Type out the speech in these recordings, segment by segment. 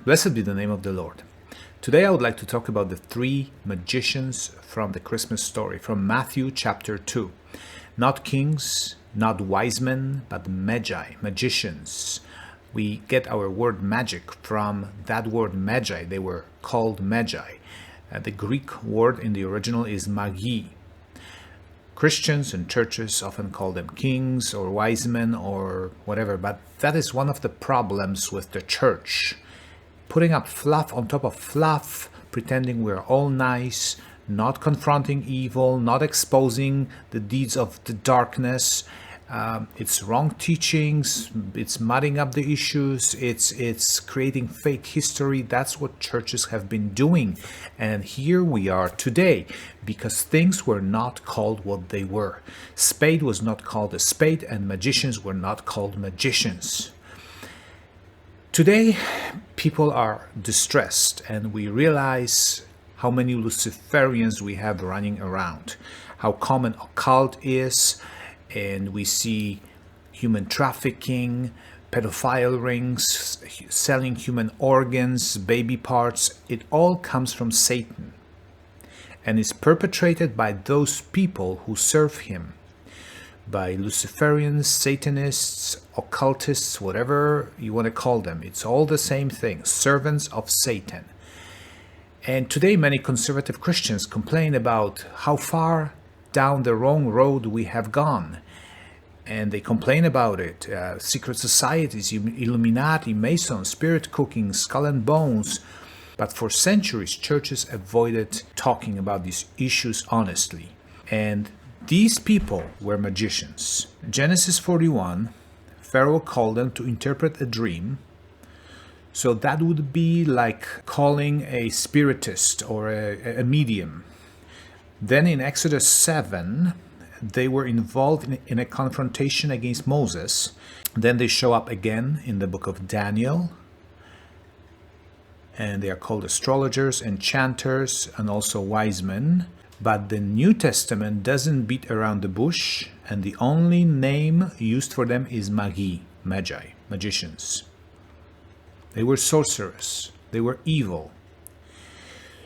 Blessed be the name of the Lord. Today I would like to talk about the three magicians from the Christmas story, from Matthew chapter 2. Not kings, not wise men, but magi, magicians. We get our word magic from that word magi. They were called magi. The Greek word in the original is magi. Christians and churches often call them kings or wise men or whatever, but that is one of the problems with the church. Putting up fluff on top of fluff, pretending we're all nice, not confronting evil, not exposing the deeds of the darkness. It's wrong teachings, it's mudding up the issues, it's creating fake history. That's what churches have been doing. And here we are today, because things were not called what they were. Spade was not called a spade, and magicians were not called magicians. Today, people are distressed, and we realize how many Luciferians we have running around, how common occult is, and we see human trafficking, pedophile rings, selling human organs, baby parts. It all comes from Satan and is perpetrated by those people who serve him, by Luciferians, Satanists, occultists, whatever you want to call them. It's all the same thing, servants of Satan. And today many conservative Christians complain about how far down the wrong road we have gone. And they complain about it. Secret societies, Illuminati, Masons, spirit cooking, skull and bones. But for centuries, churches avoided talking about these issues honestly. And these people were magicians. Genesis 41, Pharaoh called them to interpret a dream. So that would be like calling a spiritist or a medium. Then in Exodus 7, they were involved in a confrontation against Moses. Then they show up again in the book of Daniel. And they are called astrologers, enchanters, and also wise men. But the New Testament doesn't beat around the bush, and the only name used for them is magi, magicians. They were sorcerers. They were evil.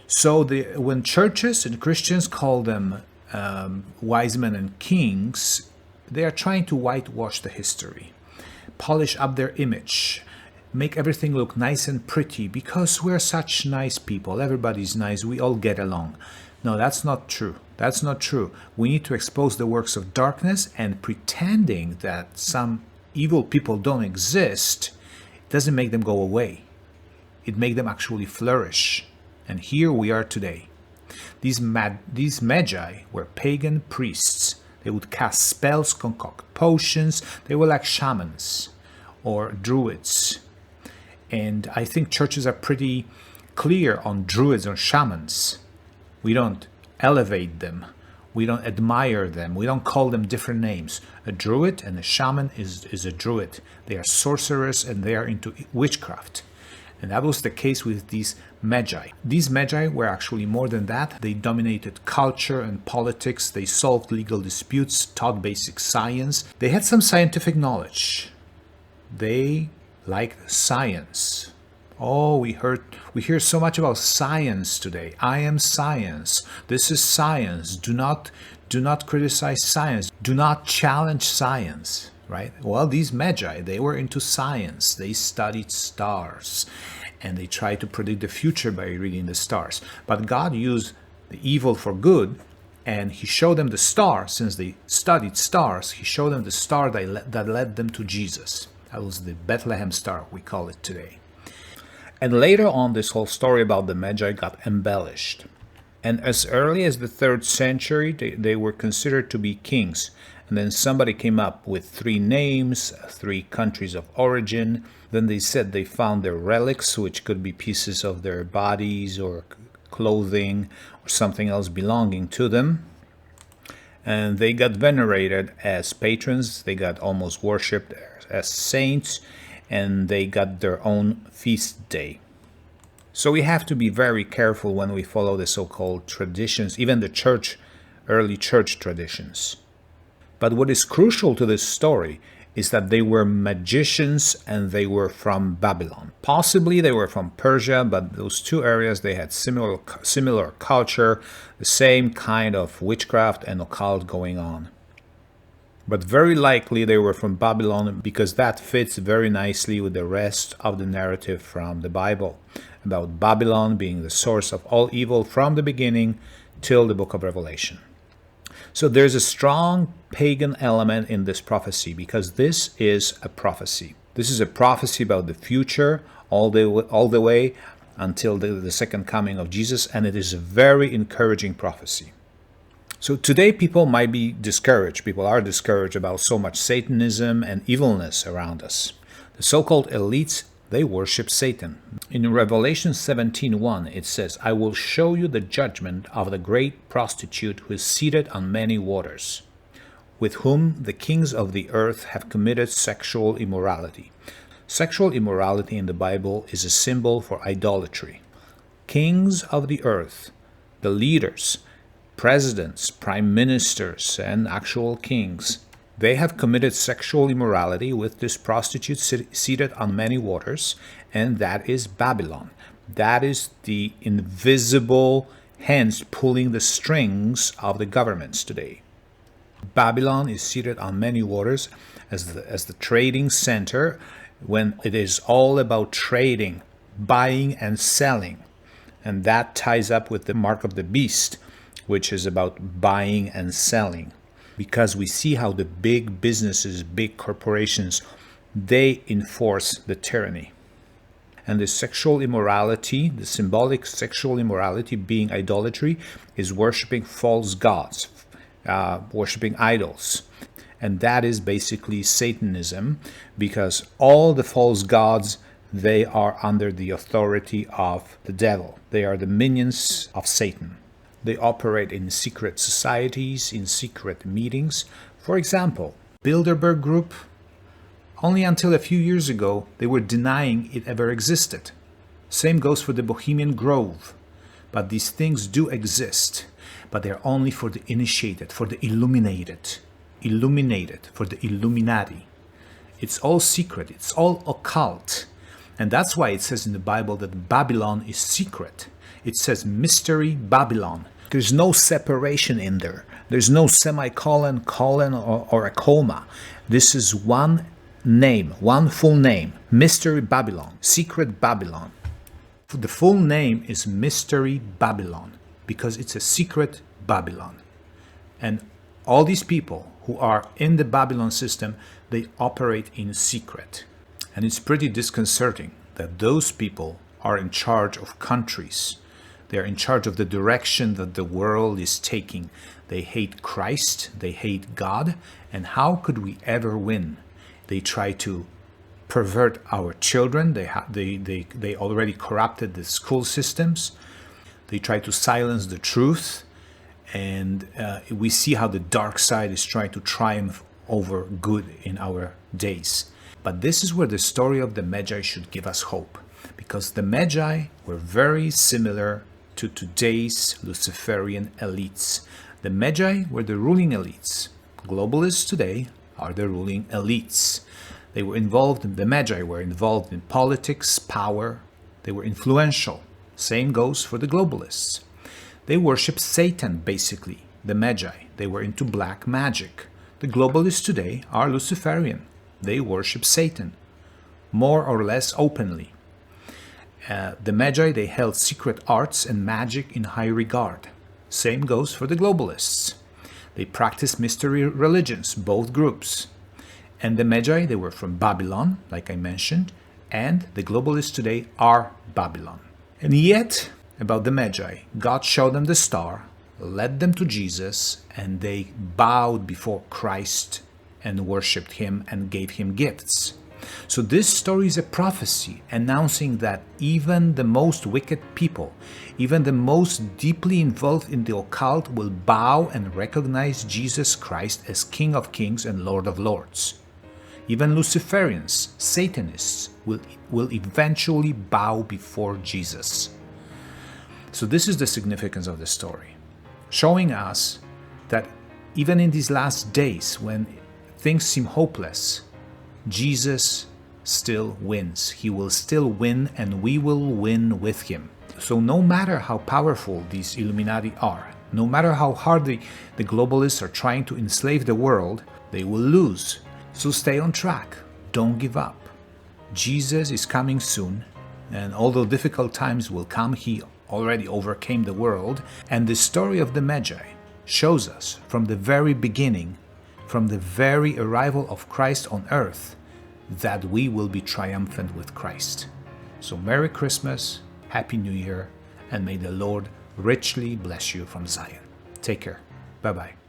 So when churches and Christians call them wise men and kings, they are trying to whitewash the history, polish up their image, make everything look nice and pretty because we're such nice people. Everybody's nice. We all get along. No, that's not true. That's not true. We need to expose the works of darkness, and pretending that some evil people don't exist doesn't make them go away. It makes them actually flourish. And here we are today. These magi were pagan priests. They would cast spells, concoct potions. They were like shamans or druids. And I think churches are pretty clear on druids or shamans. We don't elevate them. We don't admire them. We don't call them different names. A druid and a shaman is a druid. They are sorcerers and they are into witchcraft. And that was the case with these magi. These magi were actually more than that. They dominated culture and politics. They solved legal disputes, taught basic science. They had some scientific knowledge. They liked science. Oh, we hear so much about science today. I am science. This is science. Do not criticize science. Do not challenge science, right? Well, these magi, they were into science. They studied stars, and they tried to predict the future by reading the stars. But God used the evil for good, and he showed them the star. Since they studied stars, he showed them the star that led them to Jesus. That was the Bethlehem star, we call it today. And later on, this whole story about the Magi got embellished. And as early as the 3rd century, they were considered to be kings. And then somebody came up with 3 names, 3 countries of origin. Then they said they found their relics, which could be pieces of their bodies or clothing or something else belonging to them. And they got venerated as patrons. They got almost worshipped as saints. And they got their own feast day. So we have to be very careful when we follow the so-called traditions, even the early church traditions. But what is crucial to this story is that they were magicians and they were from Babylon. Possibly they were from Persia, but those two areas, they had similar culture, the same kind of witchcraft and occult going on. But very likely they were from Babylon, because that fits very nicely with the rest of the narrative from the Bible, about Babylon being the source of all evil from the beginning till the book of Revelation. So there's a strong pagan element in this prophecy, because this is a prophecy. This is a prophecy about the future all the way until the second coming of Jesus, and it is a very encouraging prophecy. So today people might be discouraged. People are discouraged about so much Satanism and evilness around us. The so-called elites, they worship Satan. In Revelation 17:1, it says, "I will show you the judgment of the great prostitute who is seated on many waters, with whom the kings of the earth have committed sexual immorality." Sexual immorality in the Bible is a symbol for idolatry. Kings of the earth, the leaders, presidents, prime ministers, and actual kings, they have committed sexual immorality with this prostitute seated on many waters, and that is Babylon. That is the invisible hands pulling the strings of the governments today. Babylon is seated on many waters as the trading center, when it is all about trading, buying and selling. And that ties up with the mark of the beast, which is about buying and selling. Because we see how the big businesses, big corporations, they enforce the tyranny. And the sexual immorality, the symbolic sexual immorality being idolatry, is worshiping false gods, worshiping idols. And that is basically Satanism, because all the false gods, they are under the authority of the devil. They are the minions of Satan. They operate in secret societies, in secret meetings. For example, Bilderberg Group, only until a few years ago, they were denying it ever existed. Same goes for the Bohemian Grove. But these things do exist, but they're only for the initiated, for the illuminated, for the Illuminati. It's all secret, it's all occult. And that's why it says in the Bible that Babylon is secret. It says mystery Babylon. There's no separation in there. There's no semicolon, colon, or a comma. This is one name, one full name. Mystery Babylon, secret Babylon. The full name is Mystery Babylon, because it's a secret Babylon. And all these people who are in the Babylon system, they operate in secret. And it's pretty disconcerting that those people are in charge of countries. They're in charge of the direction that the world is taking. They hate Christ, they hate God, and how could we ever win? They try to pervert our children. They already corrupted the school systems. They try to silence the truth, and we see how the dark side is trying to triumph over good in our days. But this is where the story of the Magi should give us hope, because the Magi were very similar to today's Luciferian elites. The Magi were the ruling elites. Globalists today are the ruling elites. The Magi were involved in politics, power. They were influential. Same goes for the globalists. They worship Satan, basically, the Magi. They were into black magic. The globalists today are Luciferian. They worship Satan, more or less openly. The Magi, they held secret arts and magic in high regard. Same goes for the globalists. They practiced mystery religions, both groups. And the Magi, they were from Babylon, like I mentioned, and the globalists today are Babylon. And yet, about the Magi, God showed them the star, led them to Jesus, and they bowed before Christ and worshipped him and gave him gifts. So this story is a prophecy announcing that even the most wicked people, even the most deeply involved in the occult, will bow and recognize Jesus Christ as King of Kings and Lord of Lords. Even Luciferians, Satanists, will eventually bow before Jesus. So this is the significance of the story, showing us that even in these last days when things seem hopeless, Jesus still wins. He will still win, and we will win with him. So no matter how powerful these Illuminati are, no matter how hard the globalists are trying to enslave the world, they will lose. So stay on track. Don't give up. Jesus is coming soon, and although difficult times will come, he already overcame the world. And the story of the Magi shows us from the very beginning, from the very arrival of Christ on earth, that we will be triumphant with Christ. So Merry Christmas, Happy New Year, and may the Lord richly bless you from Zion. Take care. Bye-bye.